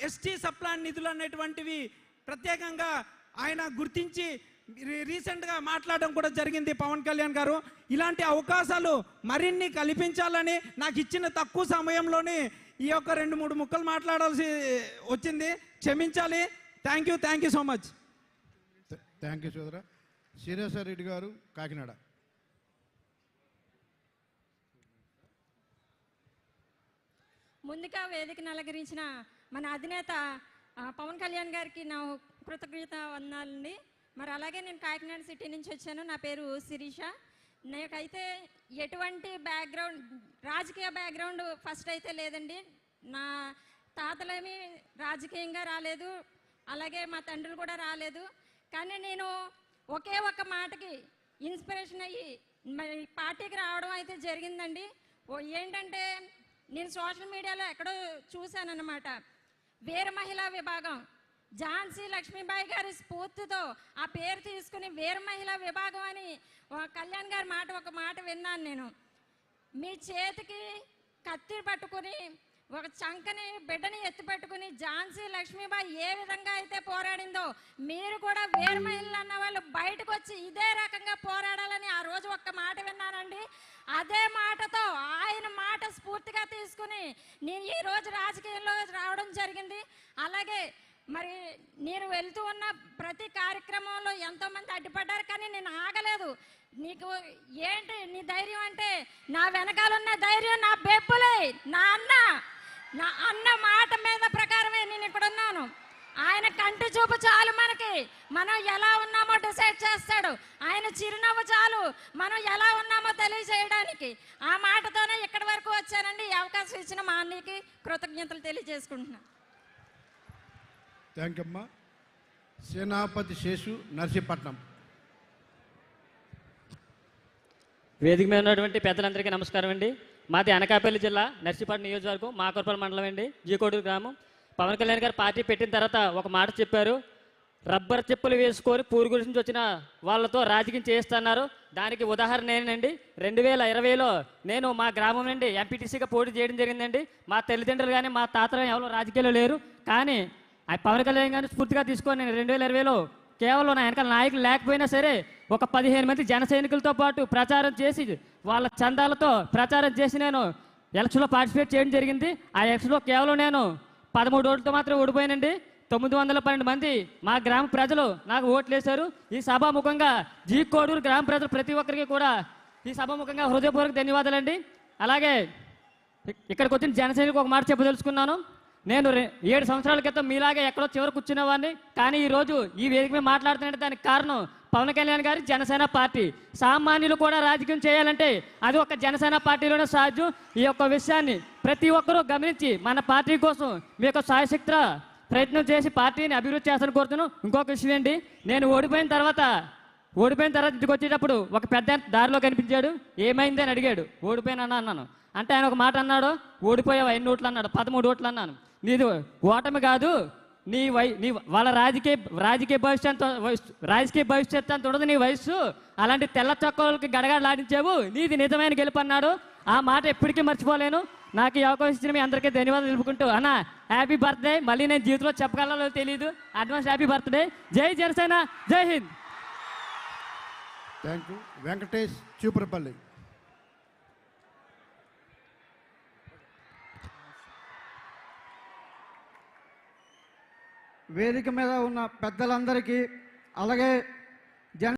ST sub plan నిధులు అనేటువంటివి ప్రత్యేకంగా ఆయన గుర్తించి రీసెంట్గా మాట్లాడడం కూడా జరిగింది పవన్ కళ్యాణ్ గారు. ఇలాంటి అవకాశాలు మరిన్ని కల్పించాలని నాకు ఇచ్చిన తక్కువ సమయంలోనే ఈ యొక్క 2-3 ముక్కలు మాట్లాడాల్సి వచ్చింది, క్షమించాలి. Thank you so much. Thank you సోదరా. శ్రీనివాస రెడ్డి గారు, కాకినాడ. ముందుగా వేదికను అలంకరించిన మన అధినేత పవన్ కళ్యాణ్ గారికి నా కృతజ్ఞత వందనాలండి. మరి అలాగే నేను కాకినాడ సిటీ నుంచి వచ్చాను. నా పేరు శిరీష. నాకైతే ఎటువంటి బ్యాక్గ్రౌండ్, రాజకీయ బ్యాక్గ్రౌండ్ ఫస్ట్ అయితే లేదండి. నా తాతలేమి రాజకీయంగా రాలేదు, అలాగే మా తండ్రులు కూడా రాలేదు. కానీ నేను ఒకే ఒక్క మాటకి ఇన్స్పిరేషన్ అయ్యి మరి పార్టీకి రావడం అయితే జరిగిందండి. ఏంటంటే నేను సోషల్ మీడియాలో ఎక్కడో చూశానన్నమాట. వీర మహిళా విభాగం ఝాన్సీ లక్ష్మీబాయి గారి స్ఫూర్తితో ఆ పేరు తీసుకుని వీర మహిళా విభాగం అని కళ్యాణ్ గారి ఒక మాట విన్నాను నేను. మీ చేతికి కత్తి పట్టుకుని ఒక చంకని బిడ్డని ఎత్తి పెట్టుకుని ఝాన్సీ లక్ష్మీబాయి ఏ విధంగా అయితే పోరాడిందో మీరు కూడా వీర మహిళలు అన్న వాళ్ళు బయటకు వచ్చి ఇదే రకంగా పోరాడాలని ఆ రోజు ఒక్క మాట విన్నానండి. అదే మాటతో ఆయన మాట స్ఫూర్తిగా తీసుకుని నేను ఈరోజు రాజకీయంలో రావడం జరిగింది. అలాగే మరి నేను వెళ్తూ ఉన్న ప్రతి కార్యక్రమంలో ఎంతోమంది అడ్డుపడ్డారు, కానీ నేను ఆగలేదు. నీకు ఏంటి నీ ధైర్యం అంటే, నా వెనకాలన్న ధైర్యం నా బెప్పులే, నా అన్న మాట మీద ప్రకారమే నేను ఇక్కడ ఉన్నాను. ఆయన కంటి చూపు చాలు మనకి, మనం ఎలా ఉన్నామో డిసైడ్ చేస్తాడు. ఆయన చిరునవ్వు చాలు మనం ఎలా ఉన్నామో తెలియజేయడానికి. ఆ మాటతోనే ఇక్కడి వరకు వచ్చానండి. ఈ అవకాశం ఇచ్చిన మా అన్నయ్యకి కృతజ్ఞతలు తెలియజేసుకుంటున్నాను. థ్యాంక్ యూ అమ్మా. సేనాపతి శేషు, నర్సీపట్నం. వేదిక మీద ఉన్నటువంటి పెద్దలందరికీ నమస్కారం అండి. మాది అనకాపల్లి జిల్లా నర్సీపట్నం నియోజకవర్గం మాకర్పల్లి మండలం అండి, జీకోడూరు గ్రామం. పవన్ కళ్యాణ్ గారు పార్టీ పెట్టిన తర్వాత ఒక మాట చెప్పారు, రబ్బర్ చెప్పులు వేసుకొని పూరు గురించి వచ్చిన వాళ్ళతో రాజకీయం చేస్తున్నారు. దానికి ఉదాహరణ నేనండి. 2020లో నేను మా గ్రామం నుండి ఎంపీటీసీగా పోటీ చేయడం జరిగిందండి. మా తల్లిదండ్రులు కానీ మా తాతలు ఎవరో రాజకీయాలు లేరు, కానీ పవన్ కళ్యాణ్ గారిని స్ఫూర్తిగా తీసుకొని నేను 2020లో కేవలం నా వెనకాల నాయకులు లేకపోయినా సరే ఒక 15 మంది జన సైనికులతో పాటు ప్రచారం చేసి వాళ్ళ చందాలతో ప్రచారం చేసి నేను ఎలక్షన్లో పార్టిసిపేట్ చేయడం జరిగింది. ఆ ఎలక్షన్లో కేవలం నేను 13 ఓట్లతో మాత్రం ఓడిపోయానండి. 912 మంది మా గ్రామ ప్రజలు నాకు ఓట్లు వేశారు. ఈ సభాముఖంగా జీకోడూరు గ్రామ ప్రజలు ప్రతి ఒక్కరికి కూడా ఈ సభాముఖంగా హృదయపూర్వక ధన్యవాదాలండి. అలాగే ఇక్కడికి వచ్చిన జన సైనికులకు ఒక మాట చెప్పదలుచుకున్నాను. నేను 7 సంవత్సరాల క్రితం మీలాగే ఎక్కడో చివరి కూర్చునేవాడిని, కానీ ఈరోజు ఈ వేదిక మీద మాట్లాడుతున్నట్టు దానికి కారణం పవన్ కళ్యాణ్ గారి జనసేన పార్టీ. సామాన్యులు కూడా రాజకీయం చేయాలంటే అది ఒక జనసేన పార్టీలోనే సాధ్యం. ఈ యొక్క విషయాన్ని ప్రతి ఒక్కరూ గమనించి మన పార్టీ కోసం మీ యొక్క సాయశక్తి ప్రయత్నం చేసి పార్టీని అభివృద్ధి చేస్తాను కోరుతున్నాను. ఇంకొక విషయం ఏంటి, నేను ఓడిపోయిన తర్వాత ఇంటికి వచ్చేటప్పుడు ఒక పెద్ద దారిలో కనిపించాడు. ఏమైంది అని అడిగాడు. ఓడిపోయినా అన్నాను. అంటే ఆయన ఒక మాట అన్నాడు, ఓడిపోయావు 5 ఓట్లు అన్నాడు. 13 ఓట్లు అన్నాను. నీది ఓటమి కాదు, నీ వాళ్ళ రాజకీయ భవిష్యత్తు అంత ఉండదు నీ వయస్సు. అలాంటి తెల్ల చొక్కలకి గడగడలాడించావు, నీది నిజమైన గెలుపు అన్నాడు. ఆ మాట ఎప్పటికీ మర్చిపోలేను. నాకు ఈ అవకాశం ఇచ్చిన మీ అందరికీ ధన్యవాదాలు తెలుపుకుంటూ, అన్న హ్యాపీ బర్త్డే. మళ్ళీ నేను జీవితంలో చెప్పగలలో తెలియదు. Advance happy birthday. జై జనసేన, జై హింద్. Thank you. వెంకటేష్, చూపురపల్లి. వేదిక మీద ఉన్న పెద్దలందరికీ, అలాగే